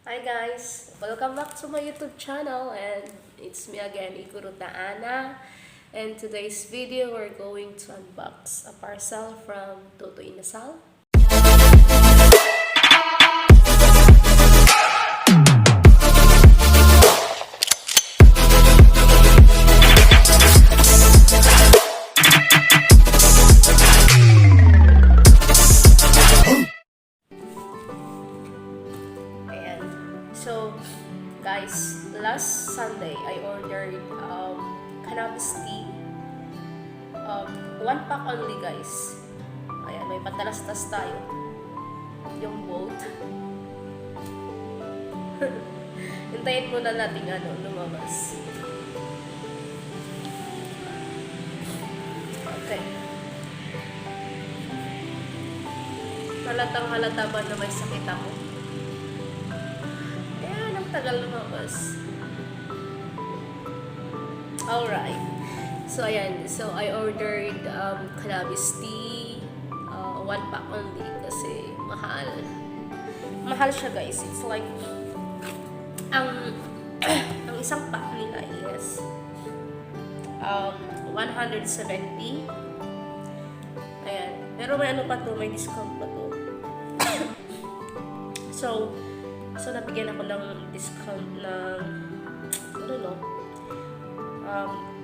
Hi guys! Welcome back to my YouTube channel and it's me again, Ikuruta Ana. And today's video, we're going to unbox a parcel from Toto Inasal. So, guys, last Sunday, I ordered cannabis tea. One pack only, guys. Ayan, may patalastas tayo. Yung boat. Hintayin muna natin lumabas. Okay. Halatang halata ba na may sakit ako? Tagal lumabas. Alright. So, ayan. So, I ordered cannabis tea. One pack only kasi mahal. Mahal siya, guys. It's like ang isang pack nila is 170. Ayan. Pero may pa to, may discount pa to. So, nabigyan ako ng discount ng,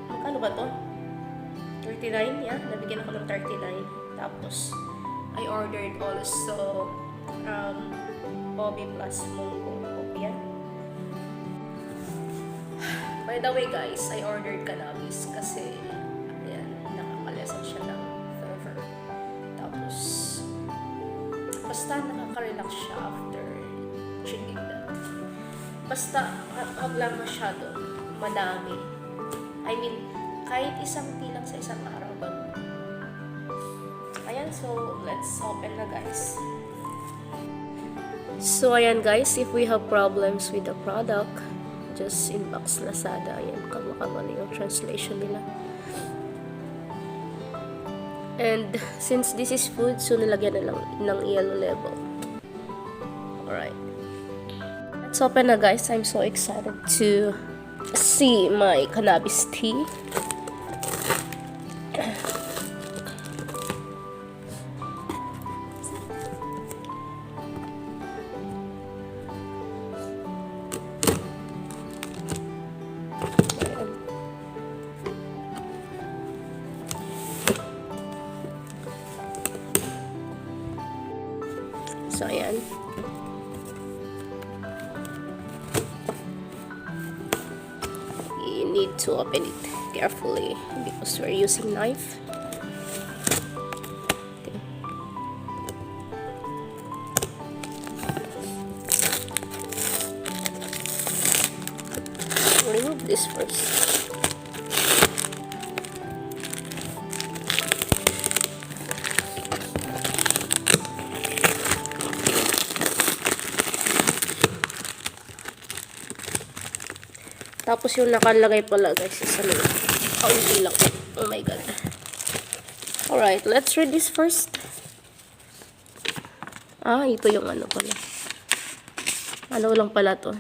magkano ba to? 39, yeah. Nabigyan ako ng 39. Tapos, I ordered also, Bobby plus Mongo Opia. By the way, guys, I ordered cannabis kasi, ayan, nakakalesan siya ng flavor. Tapos, basta nakaka-relax siya after chewing that. Basta, wag lang masyado. Madami. I mean, kahit isang tea lang sa isang araw ba? Ayan, so, let's open na, guys. So, ayan, guys, if we have problems with the product, just inbox Lazada. Ayan, kamali yung translation nila. And, since this is food, so nilagyan na lang ng yellow label. Alright. Let's open na, guys. I'm so excited to see my cannabis tea. So, ayan. You need to open it carefully because we're using knife. Okay. Remove this first. Tapos yung nakalagay pala, guys, is kaunti lang. Oh my god. Alright, let's read this first. Ito yung pala. Ano lang pala to?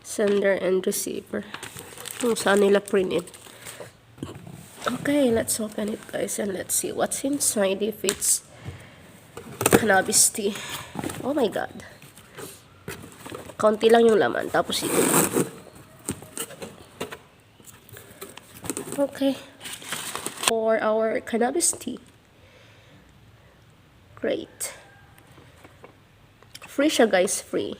Sender and receiver. Kung saan nila print it. Okay, let's open it, guys, and let's see what's inside if it's cannabis tea. Oh my god. Kaunti lang yung laman. Tapos ito lang. Okay. For our cannabis tea. Great. Free siya, guys. Free.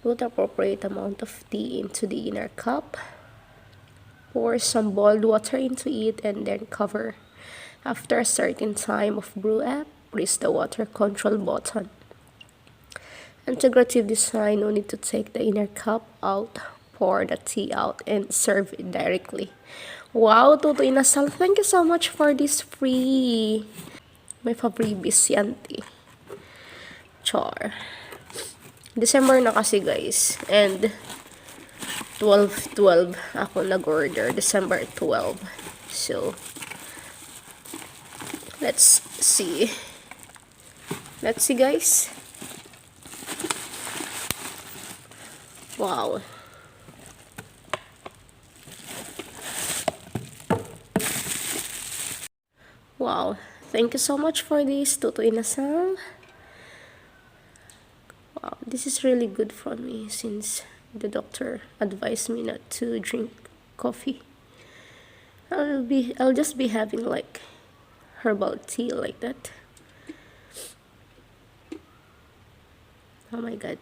Put appropriate amount of tea into the inner cup. Pour some boiled water into it and then cover. After a certain time of brew up, press the water control button. Integrative design, no need to take the inner cup out, pour the tea out, and serve it directly. Wow, Toto Inasal, thank you so much for this free. May pa-freebies yan, tea. Char. December na kasi, guys. And 12/12 ako nag-order. December 12. So, let's see. Let's see, guys. Wow. Wow. Thank you so much for this, Toto Inasal. Wow, this is really good for me since the doctor advised me not to drink coffee. I'll just be having like herbal tea like that. Oh my god.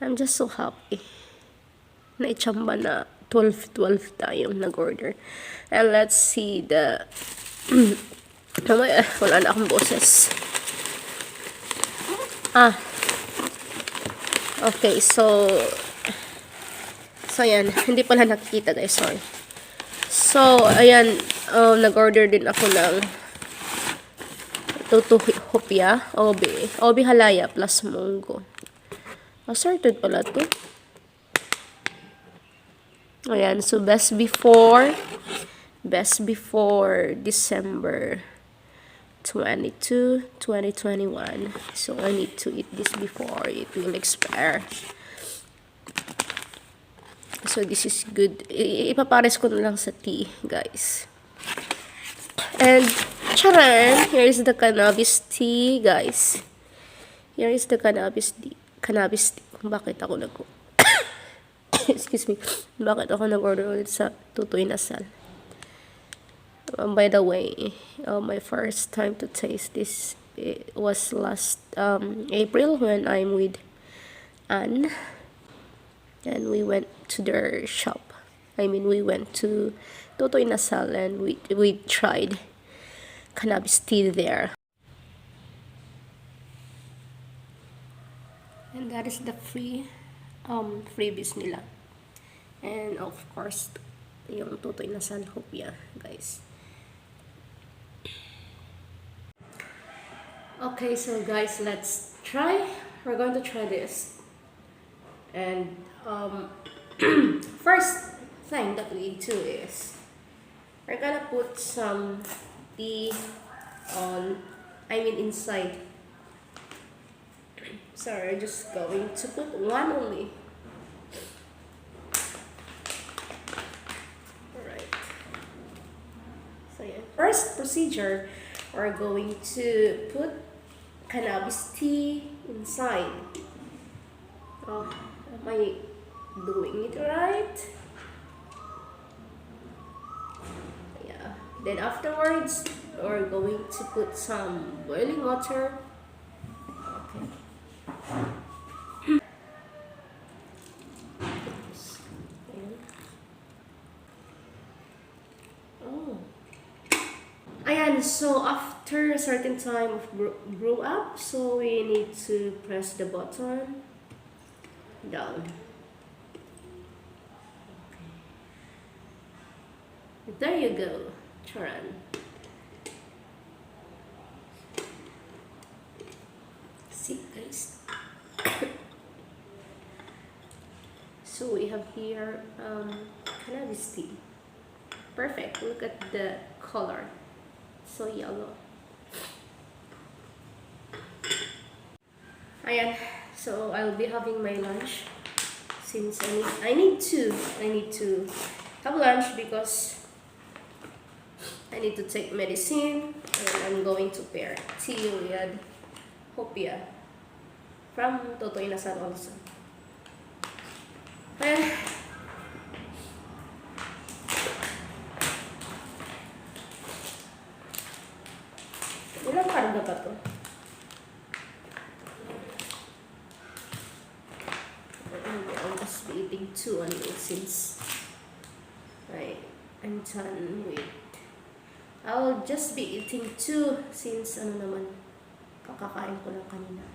I'm just so happy. Naichamba na 12 tayong nag-order. And let's see the wala na akong boses. Okay, so ayan, hindi pala nakikita guys, sorry. So, ayan, nag-order din ako ng tutu hopia, obi halaya plus munggo. Assorted pala to. Ayan, so best before December 22, 2021. So I need to eat this before it will expire. So this is good. Ipapares ko na lang sa tea, guys. And charan, here is the cannabis tea, guys. Here is the cannabis tea. Bakit ako excuse me. Bakit ako nag-order ulit sa Tutoy Nasal? By the way, my first time to taste this was last April when I'm with Anne. And we went to their shop. We went to Tutoy Nasal and we tried cannabis tea there. And that is the freebies nila. And of course, yung Tutoy Nasal hopia, guys. Okay, so guys, let's try. We're going to try this. And first thing that we do is we're gonna put some tea inside. So we're just going to put one only. Alright. So yeah, first procedure, we're going to put cannabis tea inside. Oh, am I doing it right? Yeah. Then afterwards, we're going to put some boiling water. Okay. Oh. Ayan, so after a certain time of brew up, so we need to press the button down. Okay. There you go, Charan. See, guys. So we have here cannabis tea. Perfect. Look at the color. So yellow. Ayan. So I'll be having my lunch since I need to have lunch because I need to take medicine and I'm going to pair tea with hopia from Tutoy Nasal also. Ayan. Ilang karga pa to? I'll just be eating 2 only since I'm done with. I'll just be eating 2 since kakakain ko lang kanina.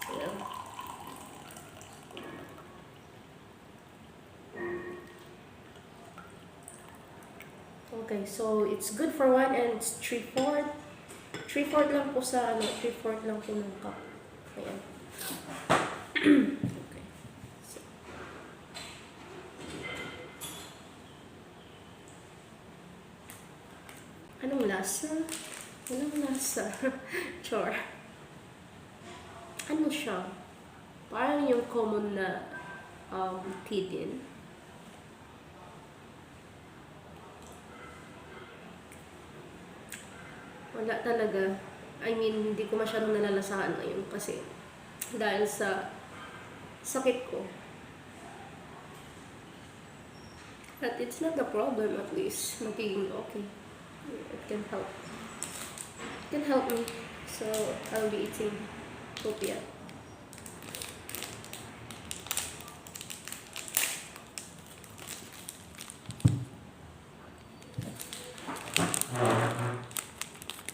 Yeah. Okay, so it's good for 1 and it's 3/4. 3/4 lang po sa 3/4 lang po ng cup. Ayan. Okay. So. Anong lasa? Walang lasa. Char. Ano siya? Parang yung common na tea din. Wala talaga. I mean, hindi ko masyadong nalalasahan ngayon kasi dahil sa sakit ko. But it's not a problem, at least. Magiging okay. It can help. It can help me. So, I'll be eating Copia.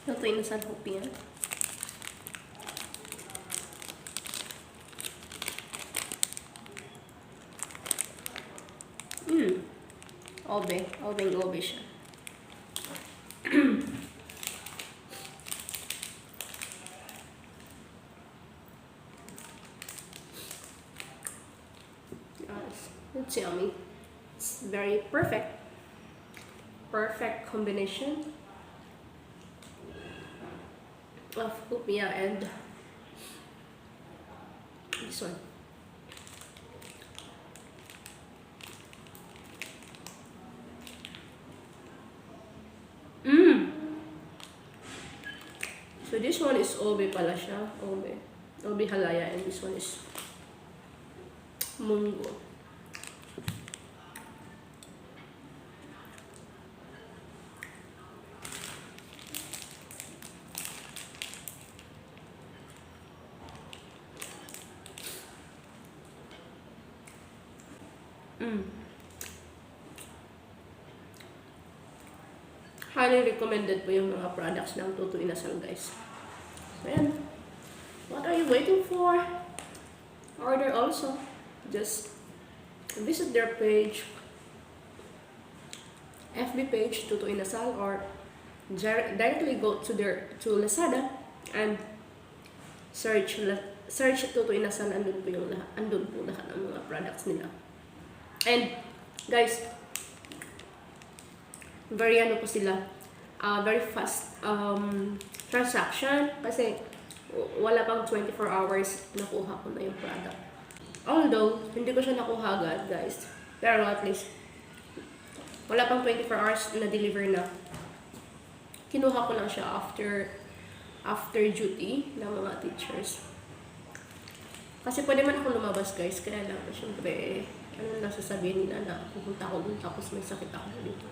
Ito yung nasa Copia. Obe. Obe siya. Yes, it's yummy. It's very perfect. Perfect combination of Copia and this one. So this one is Obe pala siya. Obe. Obe Halaya, and this one is Mungo. Highly recommended po yung mga products ng Tutu Inasal, guys. So, yan. What are you waiting for? Order also. Just visit their page, FB page, Tutu Inasal, or directly go to Lazada and search Tutu Inasal. Andun po lahat ng mga products nila. And guys, very po sila, very fast transaction kasi wala pang 24 hours nakuha ko na yung product. Although, hindi ko siya nakuha agad, guys. Pero at least, wala pang 24 hours na deliver na. Kinuha ko lang siya after duty ng mga teachers. Kasi pwede man ako lumabas, guys. Kaya lang, syempre, ano lang sasabihin nila na pupunta ako dun tapos may sakit ako dito.